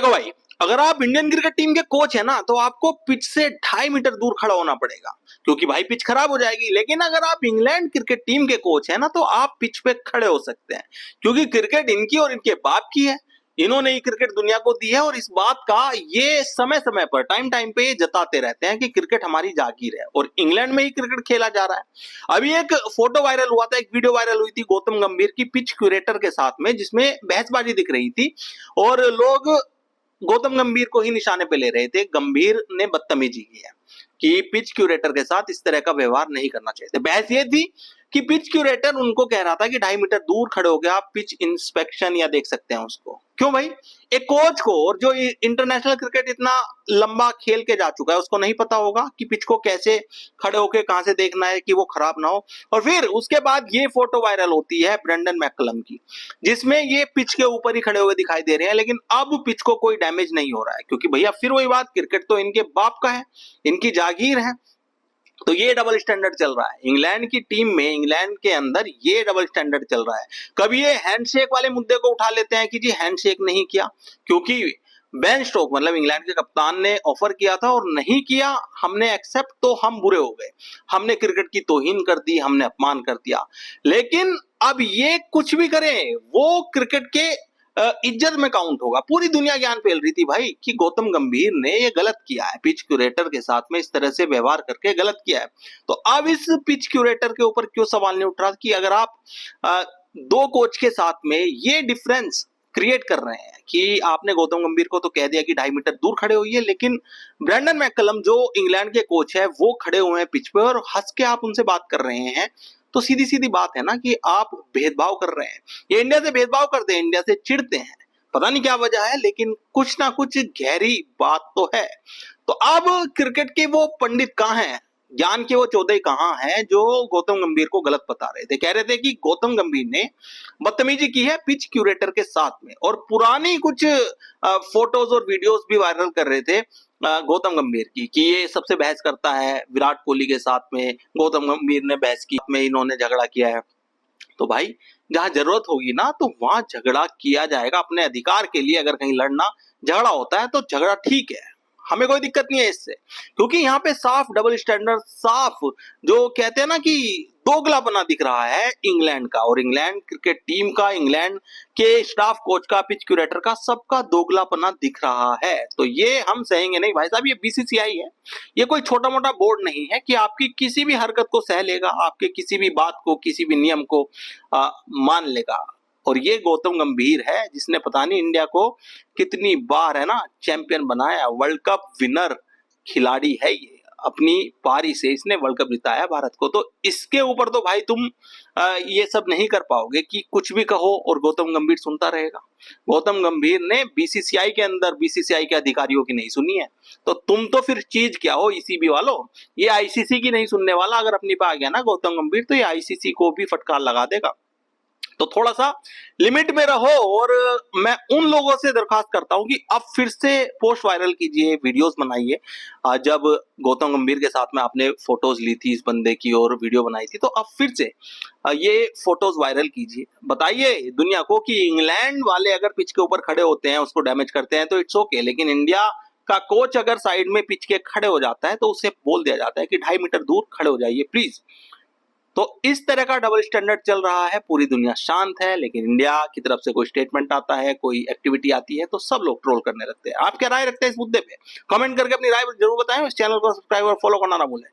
देखो भाई, अगर आप इंडियन क्रिकेट टीम के कोच है ना, तो आपको पिच से 2.5 मीटर दूर खड़ा होना पड़ेगा, क्योंकि भाई पिच खराब हो जाएगी। लेकिन अगर आप इंग्लैंड क्रिकेट टीम के कोच है ना, तो आप पिच पे खड़े हो सकते हैं, क्योंकि क्रिकेट इनकी और इनके बाप की है। इन्होंने ही क्रिकेट दुनिया को दी है, और इस बात का ये समय समय पर टाइम टाइम पे ये जताते रहते हैं कि क्रिकेट हमारी जागीर है, और इंग्लैंड में ही क्रिकेट खेला जा रहा है। अभी एक फोटो वायरल हुआ था, एक वीडियो वायरल हुई थी गौतम गंभीर की पिच क्यूरेटर के साथ में, जिसमें बहसबाजी दिख रही थी और लोग गौतम गंभीर को ही निशाने पे ले रहे थे। गंभीर ने बदतमीजी की है कि पिच क्यूरेटर के साथ इस तरह का व्यवहार नहीं करना चाहिए। बहस ये थी कि पिच क्यूरेटर उनको कह रहा था कि 2.5 मीटर दूर खड़े हो गए आप पिच इंस्पेक्शन या देख सकते हैं उसको। क्यों भाई, एक कोच को, और जो इंटरनेशनल क्रिकेट इतना लंबा खेल के जा चुका है, उसको नहीं पता होगा कि पिच को कैसे खड़े होके कहां से देखना है कि वो खराब ना हो। और फिर उसके बाद ये फोटो वायरल होती है ब्रेंडन मैककलम की, जिसमें ये पिच के ऊपर ही खड़े हुए दिखाई दे रहे हैं, लेकिन अब पिच को कोई डैमेज नहीं हो रहा है, क्योंकि भैया फिर वही बात, क्रिकेट तो इनके बाप का है, इनकी जागीर है। तो ये डबल स्टैंडर्ड चल रहा है इंग्लैंड की टीम में, इंग्लैंड के अंदर ये डबल स्टैंडर्ड चल रहा है। कभी ये हैंडशेक वाले मुद्दे को उठा लेते हैं कि जी हैंडशेक नहीं किया, क्योंकि बेन स्टोक मतलब इंग्लैंड के कप्तान ने ऑफर किया था और नहीं किया, हमने एक्सेप्ट, तो हम बुरे हो गए, हमने क्रिकेट की तौहीन कर दी, हमने अपमान कर दिया। लेकिन अब ये कुछ भी करें, वो क्रिकेट के इज्जत में काउंट होगा। पूरी दुनिया ज्ञान फैल रही थी भाई कि गौतम गंभीर ने ये गलत किया है, पिच क्यूरेटर के साथ में इस तरह से व्यवहार करके गलत किया है। तो अब इस पिच क्यूरेटर के ऊपर क्यों सवाल नहीं उठ रहा कि अगर आप दो कोच के साथ में ये डिफरेंस क्रिएट कर रहे हैं कि आपने गौतम गंभीर को तो कह दिया कि 2.5 मीटर दूर खड़े होइए, लेकिन ब्रेंडन मैककलम जो इंग्लैंड के कोच है वो खड़े हुए हैं पिच पे और हंस के आप उनसे बात कर रहे हैं, तो सीधी सीधी बात है ना कि आप भेदभाव कर रहे हैं। ये इंडिया से भेदभाव करते हैं, इंडिया से चिढ़ते हैं, पता नहीं क्या वजह है, लेकिन कुछ ना कुछ गहरी बात तो है। तो अब क्रिकेट के वो पंडित कहाँ हैं, ज्ञान के वो चौधरी कहाँ हैं जो गौतम गंभीर को गलत बता रहे थे। कह रहे थे कि गौतम गंभीर ने बदतमीजी की है पिच क्यूरेटर के साथ में, और पुरानी कुछ फोटोज और वीडियोस भी वायरल कर रहे थे गौतम गंभीर की कि ये सबसे बहस करता है विराट कोहली के साथ में, गौतम गंभीर ने बहस की में इन्होंने झगड़ा किया है। तो भाई जहां जरूरत होगी ना, तो वहां झगड़ा किया जाएगा अपने अधिकार के लिए। अगर कहीं लड़ना झगड़ा होता है तो झगड़ा ठीक है, हमें कोई दिक्कत नहीं है इससे, क्योंकि यहाँ पे साफ डबल स्टैंडर्ड, साफ जो कहते हैं ना कि दोगलापना दिख रहा है इंग्लैंड का, और इंग्लैंड क्रिकेट टीम का, इंग्लैंड के स्टाफ कोच का, पिच क्यूरेटर का, सबका दोगलापना दिख रहा है। तो ये हम सहेंगे नहीं भाई साहब, ये बीसीसीआई है, ये कोई छोटा मोटा बोर्ड नहीं है कि आपकी किसी भी हरकत को सह लेगा, आपके किसी भी बात को, किसी भी नियम को मान लेगा। और ये गौतम गंभीर है जिसने पता नहीं इंडिया को कितनी बार है ना चैंपियन बनाया, वर्ल्ड कप विनर खिलाड़ी है ये, अपनी पारी से इसने वर्ल्ड कप जिताया भारत को। तो इसके ऊपर तो भाई तुम ये सब नहीं कर पाओगे कि कुछ भी कहो और गौतम गंभीर सुनता रहेगा। गौतम गंभीर ने बीसीसीआई के अंदर बीसीसीआई के अधिकारियों की नहीं सुनी है, तो तुम तो फिर चीज क्या हो ईसीबी वालों, ये आईसीसी की नहीं सुनने वाला। अगर अपनी पे आ गया ना गौतम गंभीर, तो ये आईसीसी को भी फटकार लगा देगा। तो थोड़ा सा लिमिट में रहो, और मैं उन लोगों से दरखास्त करता हूं कि अब फिर से पोस्ट वायरल कीजिए, वीडियोस बनाइए। जब गौतम गंभीर के साथ में आपने फोटोज ली थी इस बंदे की और वीडियो बनाई थी, तो अब फिर से ये फोटोज वायरल कीजिए, बताइए दुनिया को कि इंग्लैंड वाले अगर पिच के ऊपर खड़े होते हैं, उसको डैमेज करते हैं तो इट्स ओके, लेकिन इंडिया का कोच अगर साइड में पिच के खड़े हो जाता है तो उसे बोल दिया जाता है कि 2.5 मीटर दूर खड़े हो जाइए प्लीज। तो इस तरह का डबल स्टैंडर्ड चल रहा है, पूरी दुनिया शांत है, लेकिन इंडिया की तरफ से कोई स्टेटमेंट आता है, कोई एक्टिविटी आती है, तो सब लोग ट्रोल करने लगते हैं। आप क्या राय रखते हैं इस मुद्दे पे? कमेंट करके अपनी राय जरूर बताएं। इस चैनल को सब्सक्राइब और फॉलो करना ना भूलें।